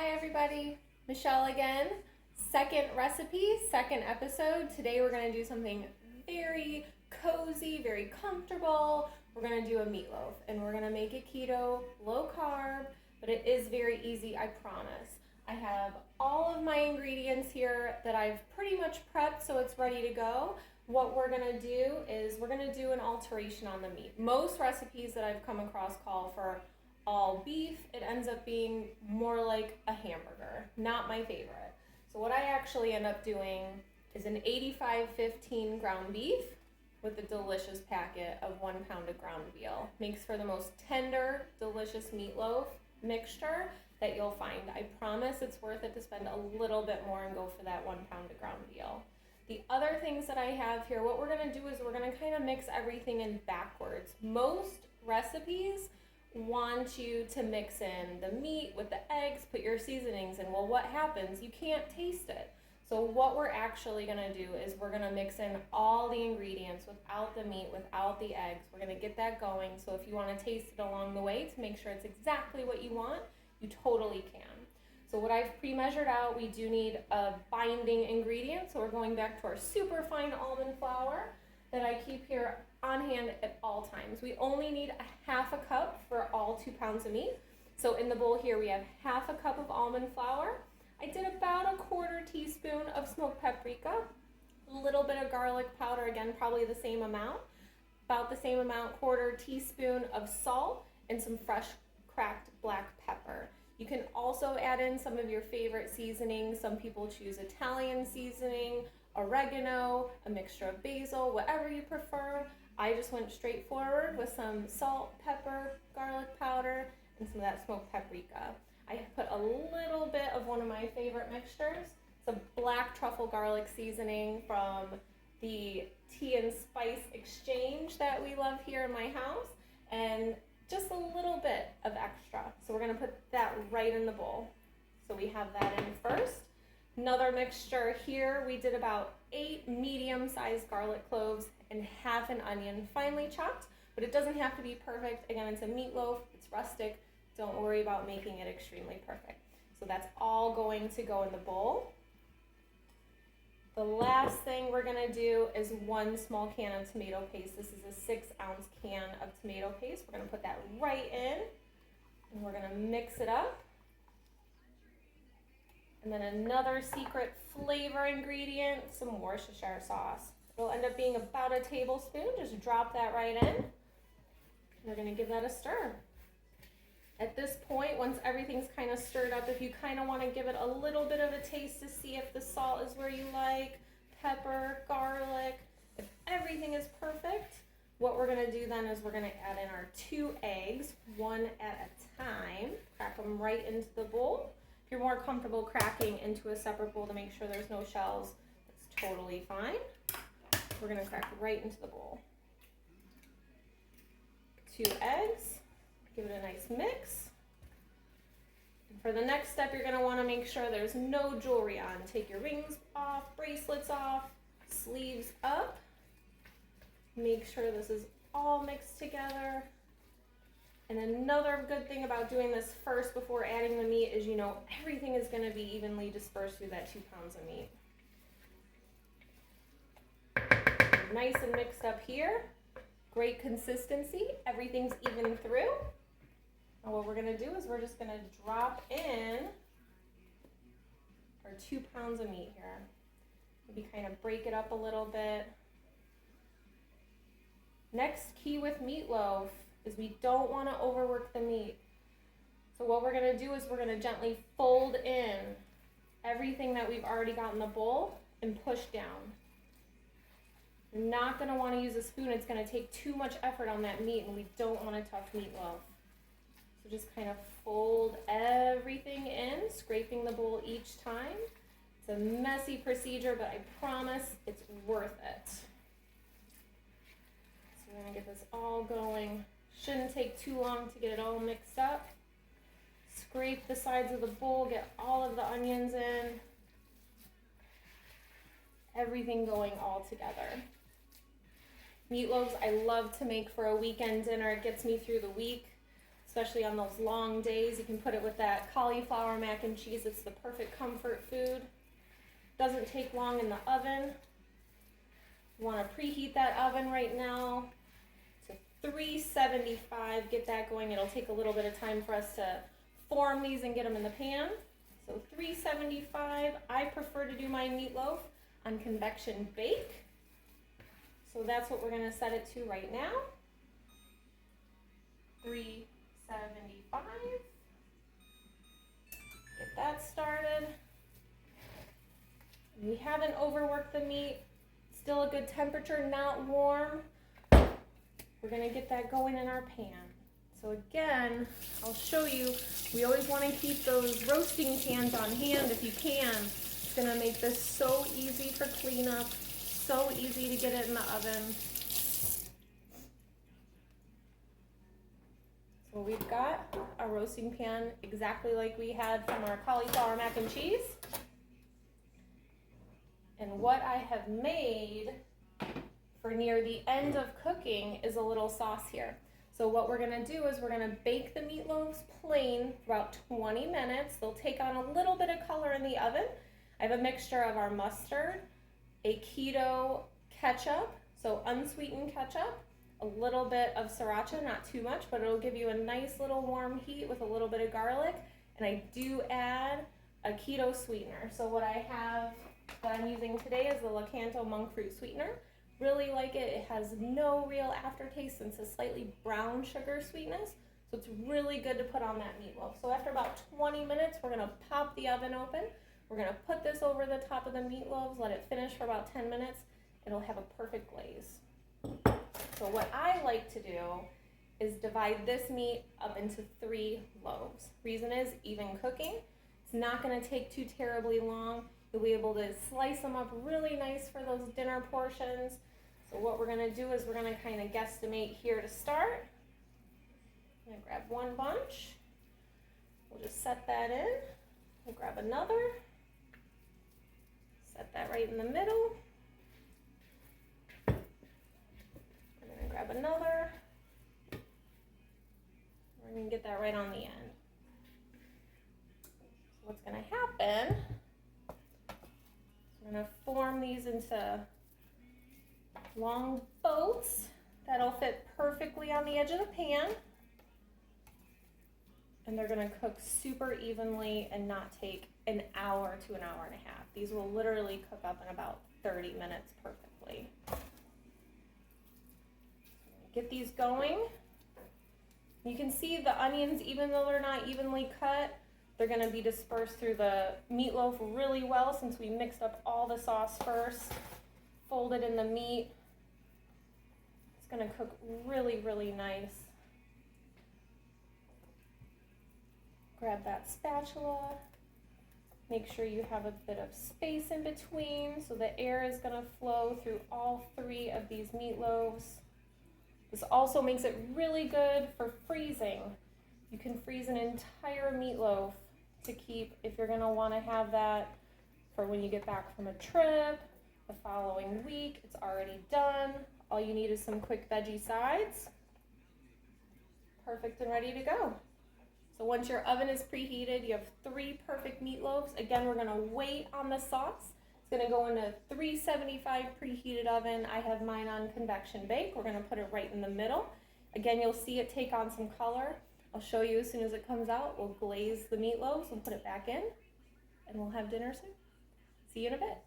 Hi everybody, Michelle again. Second recipe, second episode. Today we're going to do something very cozy, very comfortable. We're going to do a meatloaf and we're going to make it keto, low carb, but it is very easy, I promise. I have all of my ingredients here that I've pretty much prepped so it's ready to go. What we're going to do is we're going to do an alteration on the meat. Most recipes that I've come across call for all beef. It ends up being more like a hamburger, not my favorite. So what I actually end up doing is an 85-15 ground beef with a delicious packet of 1 pound of ground veal. Makes for the most tender, delicious meatloaf mixture that you'll find. I promise it's worth it to spend a little bit more and go for that 1 pound of ground veal. The other things that I have here, what we're gonna do is we're gonna kind of mix everything in backwards. Most recipes want you to mix in the meat with the eggs, put your seasonings in. Well, what happens? You can't taste it. So what we're actually gonna do is we're gonna mix in all the ingredients without the meat, without the eggs. We're gonna get that going. So if you wanna taste it along the way to make sure it's exactly what you want, you totally can. So what I've pre-measured out, we do need a binding ingredient. So we're going back to our super fine almond flour that I keep here on hand at all times. We only need a half a cup for all 2 pounds of meat. So in the bowl here we have half a cup of almond flour. I did about a 1/4 teaspoon of smoked paprika, a little bit of garlic powder, again probably the same amount, about the same amount, 1/4 teaspoon of salt, and some fresh cracked black pepper. You can also add in some of your favorite seasonings. Some people choose Italian seasoning, oregano, a mixture of basil, whatever you prefer. I just went straight forward with some salt, pepper, garlic powder, and some of that smoked paprika. I put a little bit of one of my favorite mixtures. It's a black truffle garlic seasoning from the Tea and Spice Exchange that we love here in my house, and just a little bit of extra. So we're gonna put that right in the bowl. So we have that in first. Another mixture here, we did about 8 medium-sized garlic cloves and half an onion, finely chopped, but it doesn't have to be perfect. Again, it's a meatloaf, it's rustic. Don't worry about making it extremely perfect. So that's all going to go in the bowl. The last thing we're gonna do is 1 small can of tomato paste. This is a 6-ounce can of tomato paste. We're gonna put that right in, and we're gonna mix it up. And then another secret flavor ingredient, some Worcestershire sauce. It'll end up being about a tablespoon. Just drop that right in. We're gonna give that a stir. At this point, once everything's kind of stirred up, if you kind of want to give it a little bit of a taste to see if the salt is where you like, pepper, garlic, if everything is perfect, what we're gonna do then is we're gonna add in our 2 eggs, 1 at a time, crack them right into the bowl. If you're more comfortable cracking into a separate bowl to make sure there's no shells, that's totally fine. We're gonna crack right into the bowl. 2 eggs, give it a nice mix. And for the next step, you're gonna wanna make sure there's no jewelry on. Take your rings off, bracelets off, sleeves up. Make sure this is all mixed together. And another good thing about doing this first before adding the meat is everything is gonna be evenly dispersed through that 2 pounds of meat. Nice and mixed up here. Great consistency, everything's even through. Now what we're gonna do is we're just gonna drop in our 2 pounds of meat here. Maybe kind of break it up a little bit. Next key with meatloaf is we don't want to overwork the meat. So what we're gonna do is we're gonna gently fold in everything that we've already got in the bowl and push down. You're not gonna want to use a spoon. It's gonna take too much effort on that meat, and we don't want a tough meatloaf. So just kind of fold everything in, scraping the bowl each time. It's a messy procedure, but I promise it's worth it. So we're gonna get this all going. Shouldn't take too long to get it all mixed up. Scrape the sides of the bowl, get all of the onions in. Everything going all together. Meatloaves I love to make for a weekend dinner. It gets me through the week. especially on those long days. You can put it with that cauliflower mac and cheese. It's the perfect comfort food. Doesn't take long in the oven. You want to preheat that oven right now to 375. Get that going. It'll take a little bit of time for us to form these and get them in the pan. So 375. I prefer to do my meatloaf on convection bake. So that's what we're going to set it to right now. 375. Get that started. We haven't overworked the meat. Still a good temperature, not warm. We're going to get that going in our pan. So again, I'll show you, we always want to keep those roasting pans on hand if you can. It's going to make this so easy for cleanup, so easy to get it in the oven. So we've got a roasting pan exactly like we had from our cauliflower mac and cheese. And what I have made for near the end of cooking is a little sauce here. So what we're gonna do is we're gonna bake the meatloaves plain for about 20 minutes. They'll take on a little bit of color in the oven. I have a mixture of our mustard, a keto ketchup, so unsweetened ketchup, a little bit of sriracha, not too much, but it'll give you a nice little warm heat with a little bit of garlic. And I do add a keto sweetener. So what I have that I'm using today is the Lakanto monk fruit sweetener. Really like it. It has no real aftertaste since it's slightly brown sugar sweetness. So it's really good to put on that meatloaf. So after about 20 minutes, we're gonna pop the oven open. We're gonna put this over the top of the meatloaves, let it finish for about 10 minutes. It'll have a perfect glaze. So what I like to do is divide this meat up into 3 loaves. Reason is even cooking. It's not gonna take too terribly long. You'll be able to slice them up really nice for those dinner portions. So what we're gonna do is we're gonna kind of guesstimate here to start. I'm gonna grab one bunch. We'll just set that in. We'll grab another. Set that right in the middle. We're gonna grab another. We're gonna get that right on the end. So what's gonna happen, we're gonna form these into long boats that'll fit perfectly on the edge of the pan. And they're gonna cook super evenly and not take an hour to an hour and a half. These will literally cook up in about 30 minutes perfectly. Get these going. You can see the onions, even though they're not evenly cut, they're gonna be dispersed through the meatloaf really well since we mixed up all the sauce first, folded in the meat. It's gonna cook really, really nice. Grab that spatula. Make sure you have a bit of space in between so the air is gonna flow through all 3 of these meatloaves. This also makes it really good for freezing. You can freeze an entire meatloaf to keep if you're gonna wanna have that for when you get back from a trip, the following week. It's already done. All you need is some quick veggie sides. Perfect and ready to go. So once your oven is preheated, you have 3 perfect meatloaves. Again, we're gonna wait on the sauce. It's gonna go in a 375 preheated oven. I have mine on convection bake. We're gonna put it right in the middle. Again, you'll see it take on some color. I'll show you as soon as it comes out. We'll glaze the meatloaves and put it back in, and we'll have dinner soon. See you in a bit.